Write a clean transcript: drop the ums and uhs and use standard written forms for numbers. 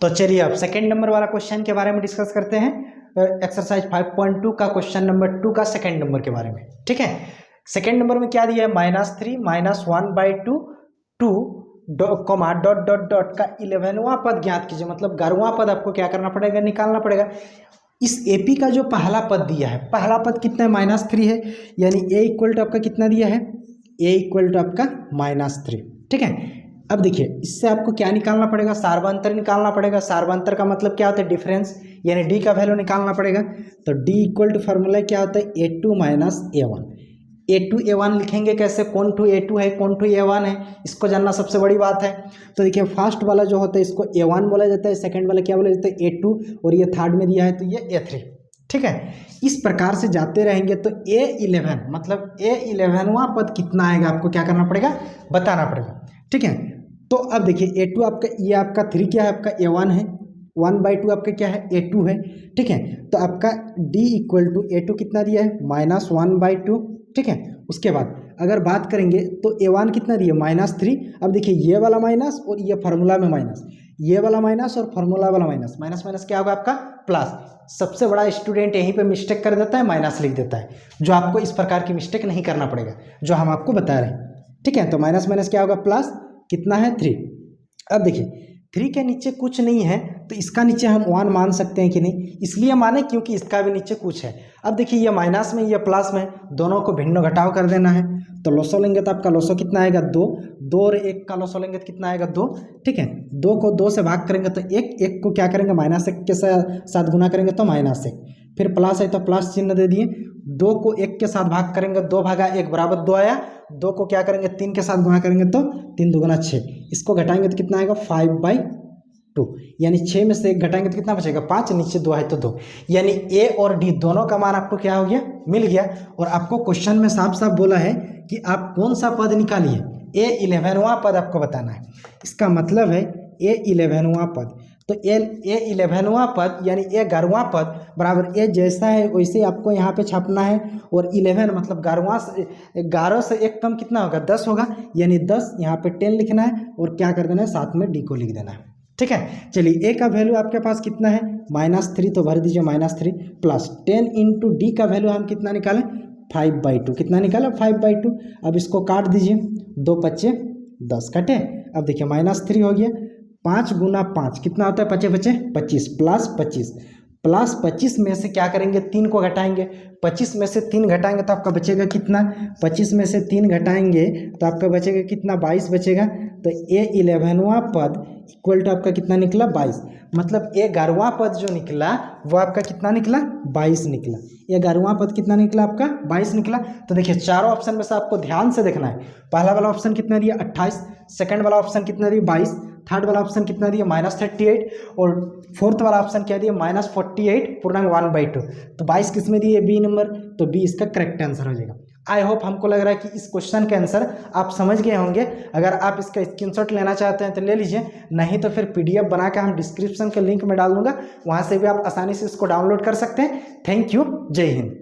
तो चलिए अब सेकेंड नंबर वाला क्वेश्चन के बारे में डिस्कस करते हैं। एक्सरसाइज 5.2 का क्वेश्चन नंबर 2 का सेकेंड नंबर के बारे में। ठीक है, सेकेंड नंबर में क्या दिया है, -3 -1/2 2 कॉमा डॉट डॉट डॉट का 11वां पद ज्ञात कीजिए। मतलब 11वां पद आपको क्या करना पड़ेगा, निकालना पड़ेगा। इस एपी का जो पहला पद दिया है, पहला पद कितना है, -3 है, यानी ए इक्वल टू आपका कितना दिया है, ए इक्वल टू आपका -3। ठीक है, अब देखिए इससे आपको क्या निकालना पड़ेगा, सार्वंतर निकालना पड़ेगा। सार्वंतर का मतलब क्या होता है, डिफरेंस, यानी डी का वैल्यू निकालना पड़ेगा। तो डी इक्वल टू फार्मूला क्या होता है, A2 - A1। A2 A1 लिखेंगे कैसे, कौन टू A2 है, कौन टू A1 है, इसको जानना सबसे बड़ी बात है। तो देखिए फर्स्ट वाला जो होता है इसको A1 बोला जाता है, सेकंड वाला क्या बोला जाता है, A2, और ये थर्ड में दिया है तो ये A3। ठीक है, इस प्रकार से जाते रहेंगे तो A11 मतलब A11वां पद कितना आएगा आपको क्या करना पड़ेगा, बताना पड़ेगा। ठीक है, तो अब देखिए A2 आपका, ये आपका 3 क्या है, आपका A1 है, 1/2 आपका क्या है, A2 है। ठीक है, तो आपका D इक्वल टू A2 कितना दिया है, -1/2। ठीक है, उसके बाद अगर बात करेंगे तो A1 कितना दिया, -3। अब देखिए ये वाला माइनस और ये फार्मूला में माइनस, ये वाला माइनस और फार्मूला वाला माइनस, माइनस माइनस क्या होगा आपका प्लस। सबसे बड़ा स्टूडेंट यहीं पे मिस्टेक कर देता है, माइनस लिख देता है, जो आपको इस प्रकार की मिस्टेक नहीं करना पड़ेगा, जो हम आपको बता रहे हैं। ठीक है, तो माइनस माइनस क्या होगा प्लस, कितना है 3। अब देखिए 3 के नीचे कुछ नहीं है तो इसका नीचे हम 1 मान सकते हैं कि नहीं, इसलिए माने क्योंकि इसका भी नीचे कुछ है। अब देखिए ये माइनस में ये प्लस में, दोनों को भिन्न घटाव कर देना है। तो लोसो लेंगे तो आपका लोसो कितना आएगा, 2 और 1 का लोसो लेंगे तो कितना आएगा, 2। ठीक है, 2 को 2 से भाग करेंगे तो 1 को क्या करेंगे, -1 के साथ गुना करेंगे तो -1, फिर प्लस है तो प्लस चिन्ह दे दिए। 2 को 1 के साथ भाग करेंगे, 2 भागा 1 बराबर 2 आया। 2 को क्या करेंगे, 3 के साथ गुणा करेंगे तो 3 दूगुना 6, इसको घटाएंगे तो कितना आएगा 5/2, यानी 6 में से 1 घटाएंगे तो कितना बचेगा 5, नीचे 2 है तो 2, यानी ए और डी दोनों का मान आपको क्या हो गया, मिल गया। और आपको क्वेश्चन में साफ साफ बोला है कि आप कौन सा पद निकालिए, A11वां पद आपको बताना है। इसका मतलब है A11वां पद, तो A11वां पद यानी A11वां पद बराबर A जैसा है वैसे आपको यहाँ पे छापना है। और 11 मतलब 11 से 1 कम कितना होगा, 10 होगा, यानी 10 यहाँ पे 10 लिखना है और क्या कर देना है, साथ में D को लिख देना है। ठीक है, चलिए A का वैल्यू आपके पास कितना है, -3, तो भर दीजिए -3 प्लस 10 इंटू D का वैल्यू हम कितना निकालें, 5/2। कितना निकाला, 5/2। अब इसको काट दीजिए, 2 5 10 कटे। अब देखिए -3 हो गया, 5 गुना 5 कितना होता है, 5 5 25 प्लस 25 में से क्या करेंगे, 3 को घटाएंगे। 25 में से 3 घटाएंगे तो आपका बचेगा कितना, 25 में से 3 घटाएंगे तो आपका बचेगा कितना, 22 बचेगा। तो A11वां पद इक्वल टू आपका कितना निकला, 22। मतलब A11वां पद जो निकला वो आपका कितना निकला, 22 निकला। A11वां पद कितना निकला आपका, 22 निकला। तो देखिए चारों ऑप्शन में से आपको ध्यान से देखना है। पहला वाला ऑप्शन कितना दिया, 28, सेकंड वाला ऑप्शन कितना दिया, 22, थर्ड वाला ऑप्शन कितना दिया, -38, और फोर्थ वाला ऑप्शन क्या दिया, -48 पूर्णांक 1/2। तो 22 किस में दिए, बी नंबर, तो बी इसका करेक्ट आंसर हो जाएगा। आई होप हमको लग रहा है कि इस क्वेश्चन के आंसर आप समझ गए होंगे। अगर आप इसका स्क्रीनशॉट लेना चाहते हैं तो ले लीजिए, नहीं तो फिर PDF बना के हम डिस्क्रिप्शन के लिंक में डाल दूंगा, वहाँ से भी आप आसानी से इसको डाउनलोड कर सकते हैं। थैंक यू, जय हिंद।